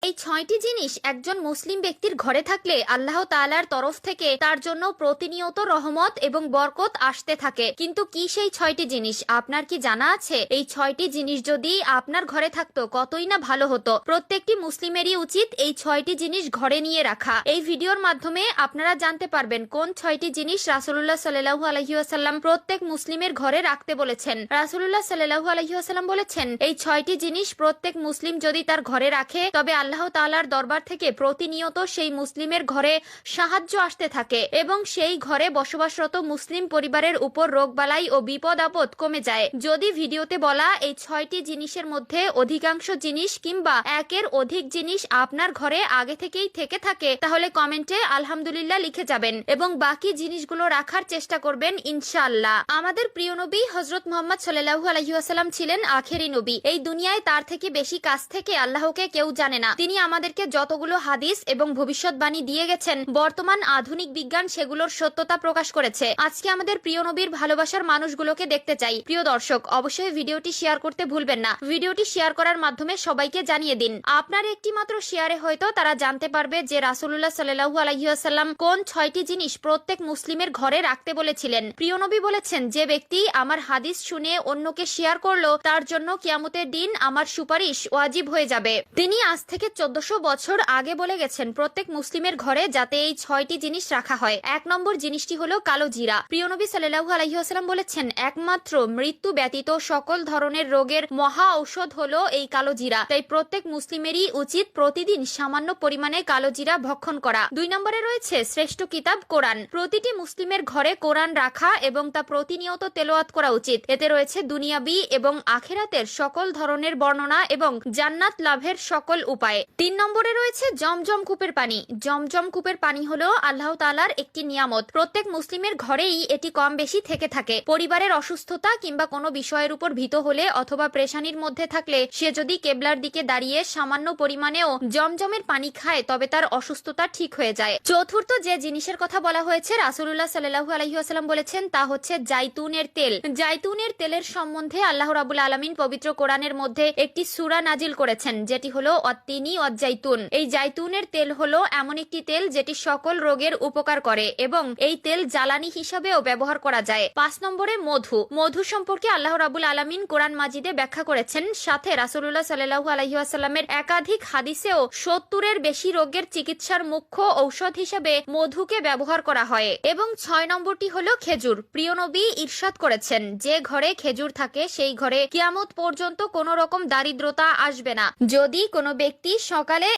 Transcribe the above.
এই 6টি জিনিস একজন মুসলিম ব্যক্তির ঘরে থাকলে আল্লাহ তাআলার তরফ থেকে তার জন্য প্রতিনিয়ত রহমত এবং বরকত আসতে থাকে। কিন্তু কি সেই 6টি জিনিস আপনার কি জানা আছে? এই 6টি জিনিস যদি আপনার ঘরে থাকতো কতই না ভালো হতো। প্রত্যেকটি মুসলিমেরই উচিত এই 6টি জিনিস ঘরে নিয়ে রাখা। এই ভিডিওর মাধ্যমে আপনারা জানতে পারবেন কোন 6টি জিনিস রাসূলুল্লাহ সাল্লাল্লাহু আলাইহি ওয়াসাল্লাম প্রত্যেক মুসলিমের ঘরে রাখতে বলেছেন। রাসূলুল্লাহ সাল্লাল্লাহু আলাইহি ওয়াসাল্লাম বলেছেন, এই 6টি জিনিস প্রত্যেক মুসলিম যদি তার ঘরে রাখে তবে আল্লাহ তাআলার দরবার থেকে প্রতিনিয়ত সেই মুসলিমের ঘরে সাহায্য আসতে থাকে এবং সেই ঘরে বসবাসরত মুসলিম পরিবারের উপর রোগবালাই ও বিপদ আপদ কমে যায়। যদি ভিডিওতে বলা এই 6টি জিনিসের মধ্যে অধিকাংশ জিনিস কিংবা একের অধিক জিনিস আপনার ঘরে আগে থেকেই থেকে থাকে তাহলে কমেন্টে আলহামদুলিল্লাহ লিখে যাবেন এবং বাকি জিনিসগুলো রাখার চেষ্টা করবেন ইনশাআল্লাহ। আমাদের প্রিয় নবী হযরত মুহাম্মদ সাল্লাল্লাহু আলাইহি ওয়াসাল্লাম ছিলেন আখেরি নবী। এই দুনিয়ায় তার থেকে বেশি কাছ থেকে আল্লাহকে কেউ জানে না। তিনি আমাদেরকে যতগুলো হাদিস এবং ভবিষ্যৎবাণী দিয়ে গেছেন বর্তমান আধুনিক বিজ্ঞান সেগুলোর সত্যতা প্রকাশ করেছে। আজকে আমাদের প্রিয় নবীর ভালোবাসার মানুষগুলোকে দেখতে চাই। প্রিয় দর্শক, অবশ্যই ভিডিওটি শেয়ার করতে ভুলবেন না। ভিডিওটি শেয়ার করার মাধ্যমে সবাইকে জানিয়ে দিন। আপনার একটি মাত্র শেয়ারে হয়তো তারা জানতে পারবে যে রাসূলুল্লাহ সাল্লাল্লাহু আলাইহি ওয়াসাল্লাম কোন 6টি জিনিস প্রত্যেক মুসলিমের ঘরে রাখতে বলেছিলেন। প্রিয় নবী বলেছেন, যে ব্যক্তি আমার হাদিস শুনে অন্যকে শেয়ার করলো তার জন্য কিয়ামতের দিন আমার সুপারিশ ওয়াজিব হয়ে যাবে। তিনি আজ থেকে 1400 বছর আগে বলে গেছেন প্রত্যেক মুসলিমের ঘরে যাতে এই 6টি জিনিস রাখা হয়। 1 নম্বর জিনিসটি হলো কালো জিরা। প্রিয় নবী সাল্লাল্লাহু আলাইহি ওয়াসাল্লাম বলেছেন, একমাত্র মৃত্যু ব্যতীত সকল ধরনের রোগের মহা ঔষধ হলো এই কালো জিরা। তাই প্রত্যেক মুসলিমেরই উচিত প্রতিদিন সামান্য পরিমাণে কালো জিরা ভক্ষণ করা। 2 নম্বরে রয়েছে শ্রেষ্ঠ কিতাব কোরআন। প্রতিটি মুসলিমের ঘরে কোরআন রাখা এবং তা প্রতিনিয়ত তেলাওয়াত করা উচিত। এতে রয়েছে দুনিয়াবি এবং আখিরাতের সকল ধরনের বর্ণনা এবং জান্নাত লাভের সকল উপায়। 3 নম্বরে রয়েছে জমজম কূপের পানি। জমজম কূপের পানি হলো আল্লাহ তাআলার একটি নিয়ামত। প্রত্যেক মুসলিমের ঘরেই এটি কম বেশি থেকে থাকে। পরিবারের অসুস্থতা কিংবা কোনো বিষয়ের উপর ভীত হলে অথবা পেরেশানির মধ্যে থাকলে সে যদি কেবলার দিকে দাঁড়িয়ে সামান্য পরিমাণেও জমজমের পানি খায় তবে তার অসুস্থতা ঠিক হয়ে যায়। চতুর্থ যে জিনিসের কথা বলা হয়েছে রাসূলুল্লাহ সাল্লাল্লাহু আলাইহি ওয়াসাল্লাম বলেছেন তা হচ্ছে জাইতুনের তেল। জাইতুনের তেলের সম্বন্ধে আল্লাহ রাব্বুল আলামিন পবিত্র কোরআনের মধ্যে একটি সূরা নাজিল করেছেন যেটি হলো অত্তিনি ওয়াজ্জাইতুন। এই জাইতুনের তেল হলো এমন একটি তেল যেটি সকল রোগের উপকার করে এবং এই তেল জ্বালানি হিসেবেও ব্যবহার করা যায়। 5 নম্বরে মধু। মধু সম্পর্কে আল্লাহ রাব্বুল আলামিন কোরআন মাজিদে ব্যাখ্যা করেছেন। সাথে রাসূলুল্লাহ সাল্লাল্লাহু আলাইহি ওয়াসাল্লামের একাধিক হাদিসেও 70-এর বেশি রোগের চিকিৎসার মুখ্য ঔষধ হিসেবে মধুকে ব্যবহার করা হয়। এবং 6 নম্বরটি হলো খেজুর। প্রিয় নবী ইরশাদ করেছেন, যে ঘরে খেজুর থাকে সেই ঘরে কিয়ামত পর্যন্ত কোনো রকম দারিদ্রতা আসবে না। যদি কোনো ব্যক্তি সকালে